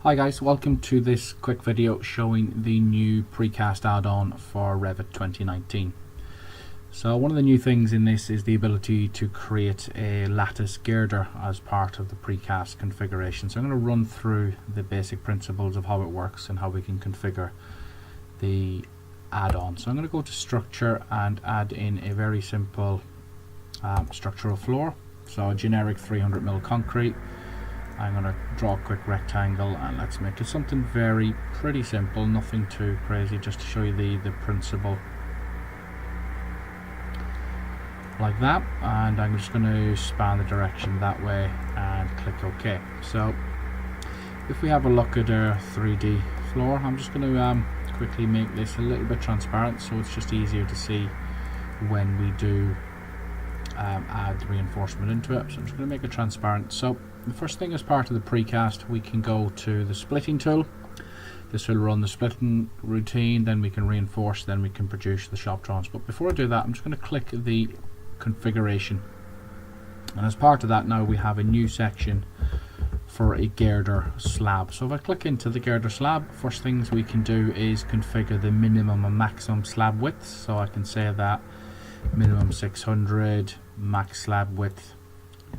Hi guys, welcome to this quick video showing the new precast add-on for Revit 2019. So one of the new things in this is the ability to create a lattice girder as part of the precast configuration. So I'm going to run through the basic principles of how it works and how we can configure the add-on. So I'm going to go to structure and add in a very simple structural floor. So a generic 300mm concrete. I'm going to draw a quick rectangle and let's make it something pretty simple, nothing too crazy, just to show you the principle like that. And I'm just going to span the direction that way and click OK. So if we have a look at our 3D floor, I'm just going to quickly make this a little bit transparent so it's just easier to see when we do add reinforcement into it. So I'm just going to make it transparent. So the first thing, as part of the precast, we can go to the splitting tool. This will run the splitting routine, then we can reinforce, then we can produce the shop drawings. But before I do that, I'm just going to click the configuration, and as part of that now we have a new section for a girder slab. So if I click into the girder slab, first things we can do is configure the minimum and maximum slab width. So I can say that minimum 600, max slab width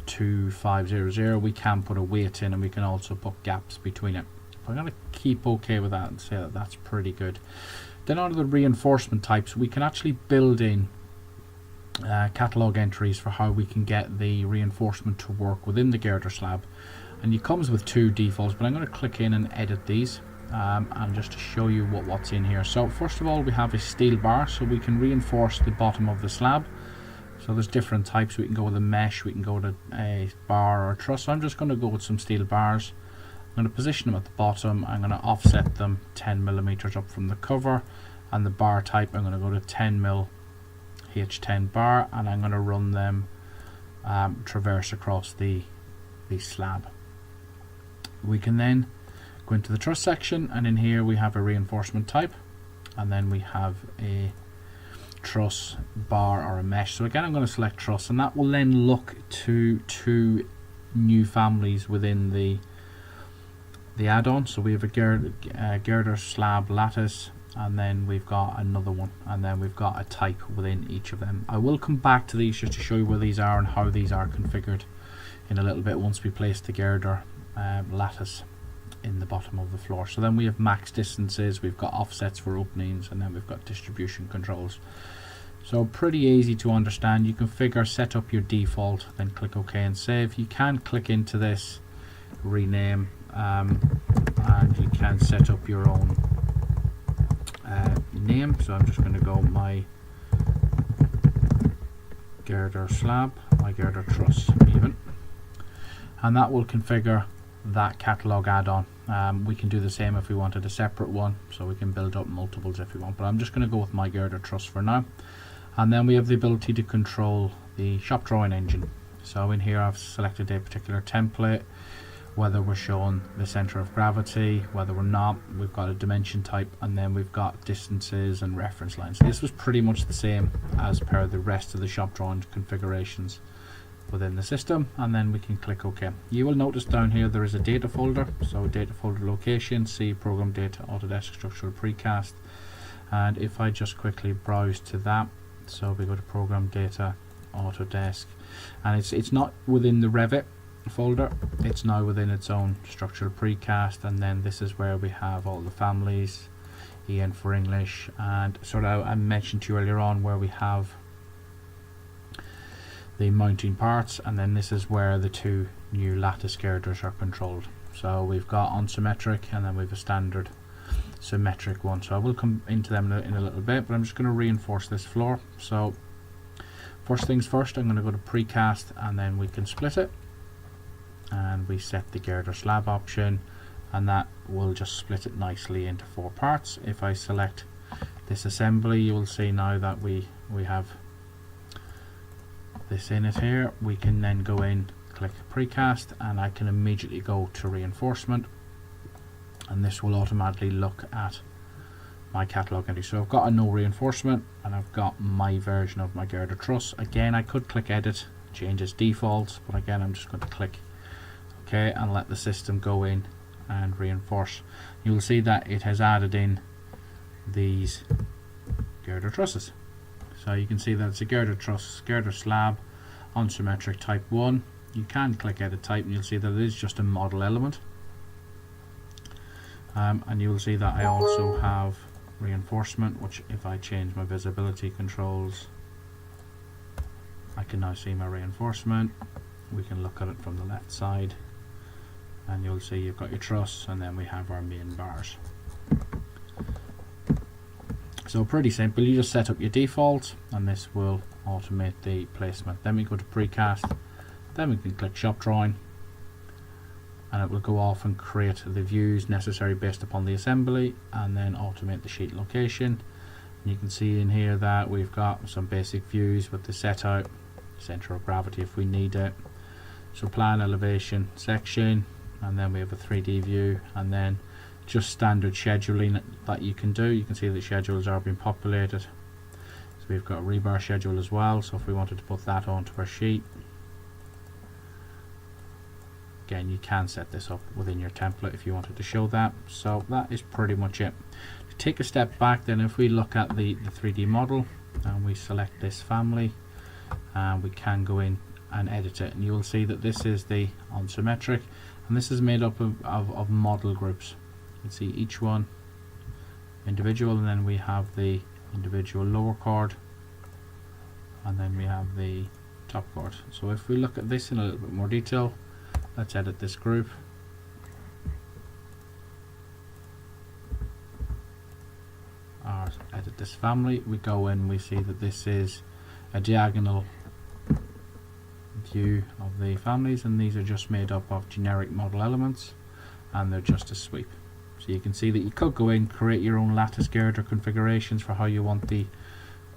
2500. We can put a weight in and we can also put gaps between it. I'm going to keep OK with that and say that that's pretty good. Then under the reinforcement types, we can actually build in catalog entries for how we can get the reinforcement to work within the girder slab, and it comes with two defaults, but I'm going to click in and edit these and just to show you what's in here. So first of all, we have a steel bar, so we can reinforce the bottom of the slab. So there's different types. We can go with a mesh, we can go to a bar or a truss. So I'm just going to go with some steel bars. I'm going to position them at the bottom. I'm going to offset them 10mm up from the cover, and the bar type I'm going to go to 10mm H10 bar, and I'm going to run them traverse across the slab. We can then go into the truss section, and in here we have a reinforcement type, and then we have a truss, bar or a mesh. So again, I'm going to select truss, and that will then look to two new families within the add-on. So we have a girder, slab, lattice, and then we've got another one, and then we've got a type within each of them. I will come back to these just to show you where these are and how these are configured in a little bit once we place the girder lattice in the bottom of the floor. So then we have max distances, we've got offsets for openings, and then we've got distribution controls. So pretty easy to understand. You configure, set up your default, then click OK and save. You can click into this, rename, and you can set up your own name. So I'm just going to go my girder slab, my girder truss even, and that will configure that catalog add-on. We can do the same if we wanted a separate one, so we can build up multiples if we want, but I'm just going to go with my girder truss for now. And then we have the ability to control the shop drawing engine. So in here I've selected a particular template, whether we're showing the center of gravity, whether we're not. We've got a dimension type, and then we've got distances and reference lines. This was pretty much the same as per the rest of the shop drawing configurations within the system, and then we can click OK. You will notice down here there is a data folder, so data folder location, C, program data, Autodesk structural precast. And if I just quickly browse to that, so we go to program data, Autodesk, and it's not within the Revit folder, it's now within its own structural precast. And then this is where we have all the families, EN for English, and sort of I mentioned to you earlier on where we have the mounting parts, and then this is where the two new lattice girders are controlled. So we've got unsymmetric, and then we have a standard symmetric one. So I will come into them in a little bit, but I'm just going to reinforce this floor. So first things first, I'm going to go to precast, and then we can split it, and we set the girder slab option, and that will just split it nicely into 4 parts. If I select this assembly, you will see now that we have this in it here. We can then go in, click precast, and I can immediately go to reinforcement, and this will automatically look at my catalog entry. So I've got a no reinforcement, and I've got my version of my girder truss. Again, I could click edit, change its defaults, but again I'm just going to click OK and let the system go in and reinforce. You'll see that it has added in these girder trusses. So you can see that it's a girder truss, girder slab, unsymmetric type 1. You can click edit type and you'll see that it is just a model element. And you will see that I also have reinforcement, which if I change my visibility controls, I can now see my reinforcement. We can look at it from the left side and you'll see you've got your truss, and then we have our main bars. So pretty simple. You just set up your default and this will automate the placement. Then we go to precast, then we can click shop drawing and it will go off and create the views necessary based upon the assembly, and then automate the sheet location. And you can see in here that we've got some basic views with the set out, center of gravity if we need it, so plan, elevation, section, and then we have a 3D view, and then just standard scheduling that you can do. You can see the schedules are being populated. So we've got a rebar schedule as well, so if we wanted to put that onto our sheet, again you can set this up within your template if you wanted to show that. So that is pretty much it. To take a step back then, if we look at the 3D model and we select this family, we can go in and edit it, and you will see that this is the unsymmetric, and this is made up of model groups. You can see each one individual, and then we have the individual lower chord, and then we have the top chord. So if we look at this in a little bit more detail, let's edit this group. Or edit this family. We go in, we see that this is a diagonal view of the families, and these are just made up of generic model elements, and they're just a sweep. So you can see that you could go in, create your own lattice girder configurations for how you want the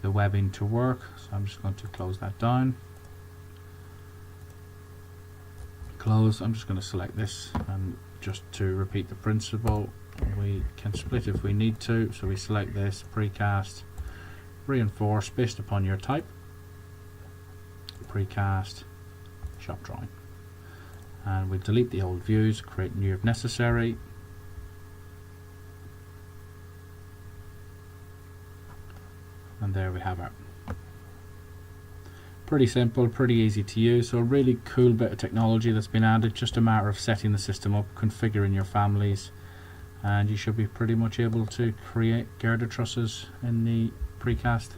webbing to work. So I'm just going to close that down. Close. I'm just going to select this, and just to repeat the principle, we can split if we need to. So we select this, precast, reinforce based upon your type, precast, shop drawing, and we delete the old views, create new if necessary, and there we have it. Pretty simple, pretty easy to use. So a really cool bit of technology that's been added. Just a matter of setting the system up, configuring your families, and you should be pretty much able to create girder trusses in the precast.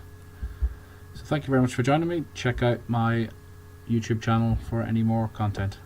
So thank you very much for joining me. Check out my YouTube channel for any more content.